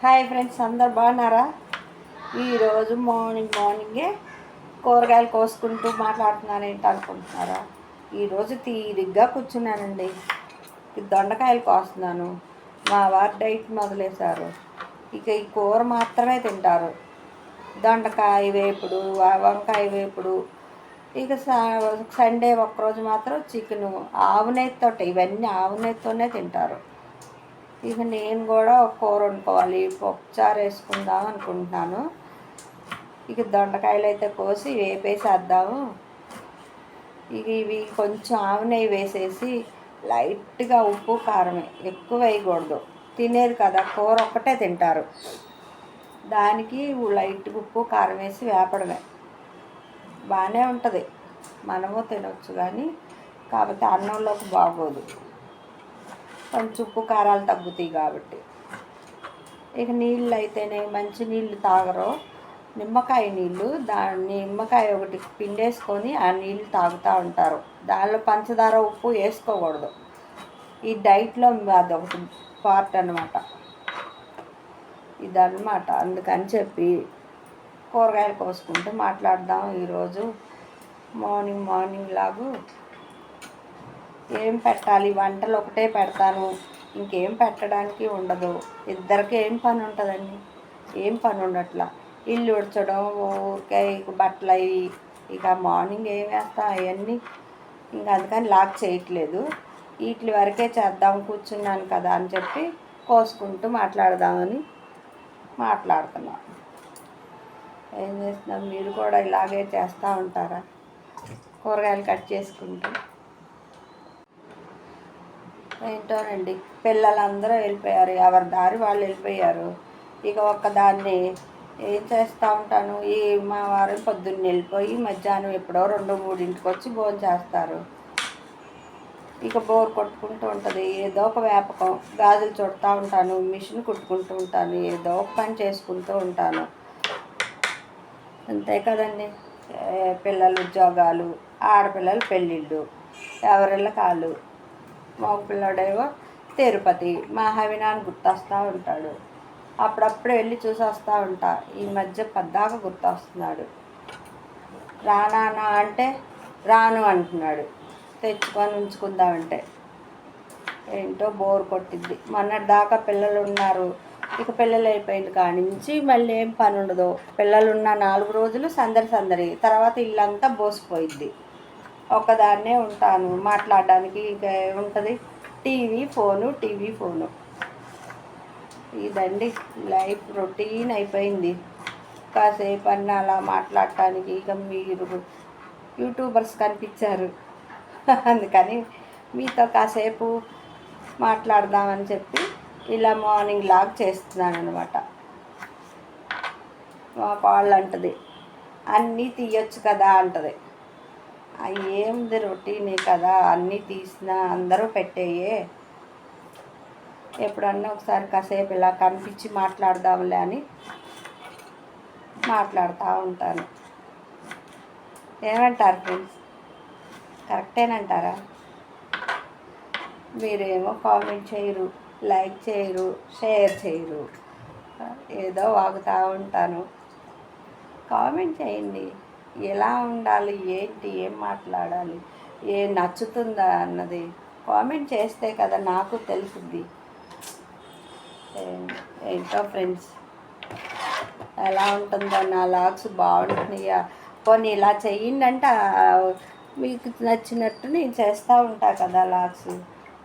Hi friends, అందరు బాగున్నారా? ఈరోజు మార్నింగే కూరగాయలు కోసుకుంటూ మాట్లాడుతున్నాను ఏంటి అనుకుంటున్నారా? ఈరోజు తీరిగ్గా కూర్చున్నానండి. దొండకాయలు కోస్తున్నాను. మా వారు డైట్ మొదలేశారు. ఇక ఈ కూర మాత్రమే తింటారు. దొండకాయ వేపుడు, వంకాయ వేపుడు. ఇక సండే ఒక్కరోజు మాత్రం చికెను, ఆవు నెయ్యితో, ఇవన్నీ ఆవు నెయ్యితోనే తింటారు. ఇక నేను కూడా ఒక కూర వండుకోవాలి, పప్పుచారు వేసుకుందాం అనుకుంటున్నాను. ఇక దొండకాయలు అయితే కోసి వేపేసేద్దాము. ఇక ఇవి కొంచెం ఆవు నెయ్యి వేసేసి లైట్గా ఉప్పు కారమే, ఎక్కువ వేయకూడదు. తినేది కదా, కూర ఒక్కటే తింటారు. దానికి లైట్గా ఉప్పు కారం వేసి వేపడమే బాగానే ఉంటుంది. మనము తినొచ్చు, కానీ కాకపోతే అన్నంలోకి బాగోదు. కొంచెం ఉప్పు కారాలు తగ్గుతాయి కాబట్టి. ఇక నీళ్ళు అయితేనే మంచి నీళ్ళు తాగరు. నిమ్మకాయ నీళ్ళు, నిమ్మకాయ ఒకటి పిండేసుకొని ఆ నీళ్ళు తాగుతూ ఉంటారు. దానిలో పంచదార ఉప్పు వేసుకోకూడదు. ఈ డైట్లో అదొకటి పార్ట్ అనమాట, ఇదన్నమాట. అందుకని చెప్పి కూరగాయలు కోసుకుంటూ మాట్లాడదాం. ఈరోజు మార్నింగ్ లాగు ఏం పెట్టాలి, వంటలు ఒకటే పెడతాను, ఇంకేం పెట్టడానికి ఉండదు. ఇద్దరికి ఏం పని ఉంటుందండి? ఏం పని ఉండట్లా. ఇల్లు ఉడ్చడం, ఊరికే బట్టలు అవి. ఇక మార్నింగ్ ఏం వేస్తాం అవన్నీ. ఇంకా అందుకని లాక్ చేయట్లేదు. వీటి వరకే చేద్దాం కూర్చున్నాను కదా అని చెప్పి కోసుకుంటూ మాట్లాడదామని మాట్లాడుతున్నాం. ఏం చేస్తున్నాం? మీరు కూడా ఇలాగే చేస్తూ ఉంటారా? కూరగాయలు కట్ చేసుకుంటూ. ఏంటోనండి, పిల్లలందరూ వెళ్ళిపోయారు, ఎవరి దారి వాళ్ళు వెళ్ళిపోయారు. ఇక ఒక్కదాన్ని ఏం చేస్తూ ఉంటాను. మా వారు పొద్దున్న వెళ్ళిపోయి మధ్యాహ్నం ఎప్పుడో 2-3 వచ్చి భోజనం చేస్తారు. ఇక బోర్ కొట్టుకుంటూ ఉంటుంది. ఏదో ఒక వ్యాపకం, గాజులు చుడతా ఉంటాను, మిషన్ కుట్టుకుంటూ ఉంటాను, ఏదో ఒక పని చేసుకుంటూ ఉంటాను. అంతే కదండి. పిల్లల ఉద్యోగాలు, ఆడపిల్లల పెళ్ళిళ్ళు, ఎవరిళ్ళ కాళ్ళు. మగ పిల్లడేవో తిరుపతి, మహావినాన్ని గుర్తొస్తూ ఉంటాడు. అప్పుడప్పుడు వెళ్ళి చూసి వస్తూ ఉంటా. ఈ మధ్య పద్దాక గుర్తొస్తున్నాడు. రానా అంటే రాను అంటున్నాడు. తెచ్చుకొని ఉంచుకుందామంటే ఏంటో బోర్ కొట్టిద్ది. మొన్నటి దాకా పిల్లలు ఉన్నారు. ఇక పిల్లలు అయిపోయింది కాడి నుంచి మళ్ళీ ఏం పని ఉండదు. పిల్లలు ఉన్న 4 రోజులు సందడి, తర్వాత ఇల్లంతా బోసిపోయిద్ది. ఒక్కదాన్నే ఉంటాను. మాట్లాడడానికి ఇక ఉంటుంది టీవీ ఫోను. ఇదండి లైఫ్, రొటీన్ అయిపోయింది. కాసేపు అన్న అలా మాట్లాడటానికి ఇక మీరు యూట్యూబర్స్ కనిపించారు. అందుకని మీతో కాసేపు మాట్లాడదామని చెప్పి ఇలా మార్నింగ్ లాగ్ చేస్తున్నాను అనమాట. మా కాళ్ళు అంటది, అన్నీ తీయొచ్చు కదా అంటది. ఏముంది, రొటీనే కదా, అన్నీ తీసినా అందరూ పెట్టేయే. ఎప్పుడన్నా ఒకసారి కాసేపు ఇలా కనిపించి మాట్లాడదాంలే అని మాట్లాడుతూ ఉంటాను. ఏమంటారు ఫ్రెండ్స్? కరెక్టేనంటారా? మీరేమో కామెంట్ చేయరు, లైక్ చేయరు, షేర్ చేయరు. ఏదో వాగుతూ ఉంటాను. కామెంట్ చేయండి. ఎలా ఉండాలి, ఏంటి, ఏం మాట్లాడాలి, ఏం నచ్చుతుందా అన్నది కామెంట్ చేస్తే కదా నాకు తెలుసుద్ది. ఏంటో ఫ్రెండ్స్, ఎలా ఉంటుందో నా లాగ్స్ బాగుంటున్నాయా? కొన్ని ఇలా చెయ్యండి అంటే మీకు నచ్చినట్టు నేను చేస్తూ ఉంటా కదా లాగ్స్.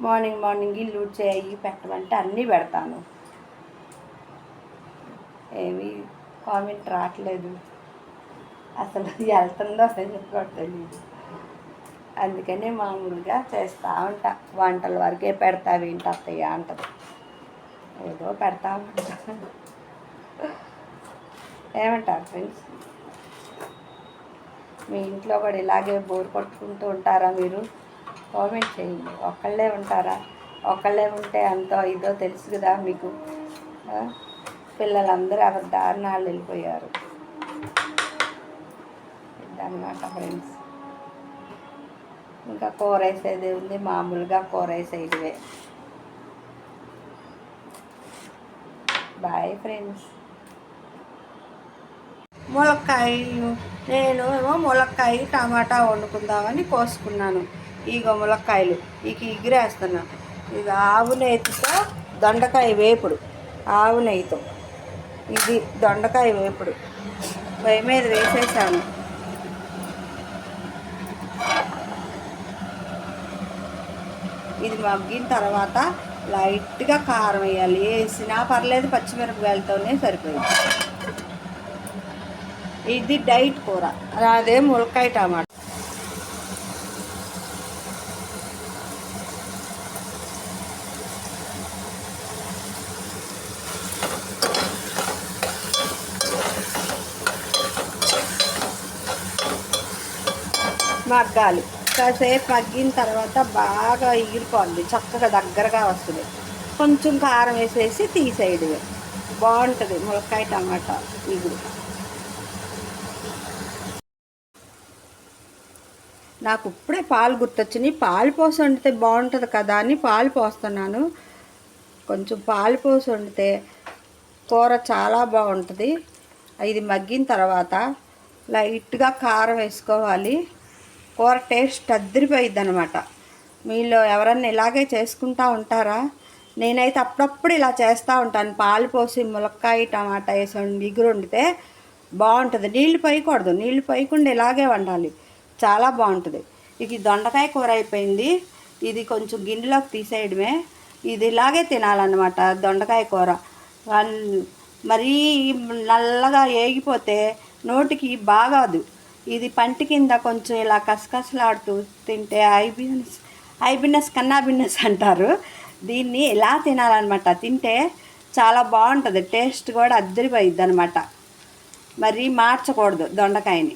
మార్నింగ్ ఇల్లు చేయి పెట్టమంటే అన్నీ పెడతాను. ఏమీ కామెంట్ రావట్లేదు, అసలు వెళ్తుందో కూడా తెలియదు. అందుకనే మామూలుగా చేస్తూ ఉంటా. వంటల వరకే పెడతావేంటి అత్తయ్య అంటది. ఏదో పెడతా ఉంటా. ఏమంటారు ఫ్రెండ్స్? మీ ఇంట్లో కూడా ఇలాగే బోర్ కొట్టుకుంటూ ఉంటారా? మీరు కామెంట్ చేయండి. ఒక్కళ్ళే ఉంటారా? ఒక్కళ్ళే ఉంటే అంతో ఇదో తెలుసు కదా మీకు. పిల్లలందరూ ఎవరి దారిన వాళ్ళు వెళ్ళిపోయారు. ఇదన్నమాట ఫ్రెండ్స్. ఇంకా కూర వేసేది ఉంది, మామూలుగా కూర వేసేదివే. Bye friends. ములక్కాయలు నేను ఏమో ములక్కాయ టమాటా వండుకుందామని కోసుకున్నాను. ఇగో ములక్కాయలు ఎగిరేస్తున్నా. ఇక ఆవు నెయ్యితో దొండకాయ వేపుడు, ఆవు నెయ్యితో ఇది దొండకాయ వేపుడు పొయ్యి మీద వేసేసాను. ఇది మగ్గిన తర్వాత లైట్గా కారం వేయాలి. వేసినా పర్లేదు, పచ్చిమిరపకాయలతోనే సరిపోయింది. ఇది డైట్ కూర, అదే ములక్కాయ టమాటా. మగ్గాలి. కాసేపు మగ్గిన తర్వాత బాగా ఎగిరిపోద్ది, చక్కగా దగ్గరగా వస్తుంది. కొంచెం కారం వేసేసి తీసేయడమే. బాగుంటుంది ములక్కాయ టమాటా ఇగురు. నాకు ఇప్పుడే పాలు గుర్తొచ్చినాయి. పాలు పోసి వండితే బాగుంటుంది కదా అని పాలు పోస్తున్నాను. కొంచెం పాలు పోసి వండితే కూర చాలా బాగుంటుంది. ఇది మగ్గిన తర్వాత లైట్గా కారం వేసుకోవాలి. కూర టేస్ట్ అద్దరిపోయిద్ది అనమాట. మీలో ఎవరన్నా ఇలాగే చేసుకుంటూ ఉంటారా? నేనైతే అప్పుడప్పుడు ఇలా చేస్తూ ఉంటాను. పాలు పోసి ములక్కాయ టమాటా వేసి ఎగురు వండితే బాగుంటుంది. నీళ్ళు పోయకూడదు, నీళ్ళు పోయకుండా ఇలాగే వండాలి, చాలా బాగుంటుంది. ఇక దొండకాయ కూర అయిపోయింది. ఇది కొంచెం గిన్నెలోకి తీసేయడమే. ఇది ఇలాగే తినాలన్నమాట దొండకాయ కూర. మరీ నల్లగా ఏగిపోతే నోటికి బాగాదు. ఇది పంటి కింద కొంచెం ఇలా కసకసలాడుతూ తింటే ఐబినస్ కన్నాబిన్నస్ అంటారు. దీన్ని ఇలా తినాలన్నమాట. తింటే చాలా బాగుంటుంది, టేస్ట్ కూడా అద్దరిపోయిద్ది అనమాట. మరీ మార్చకూడదు దొండకాయని.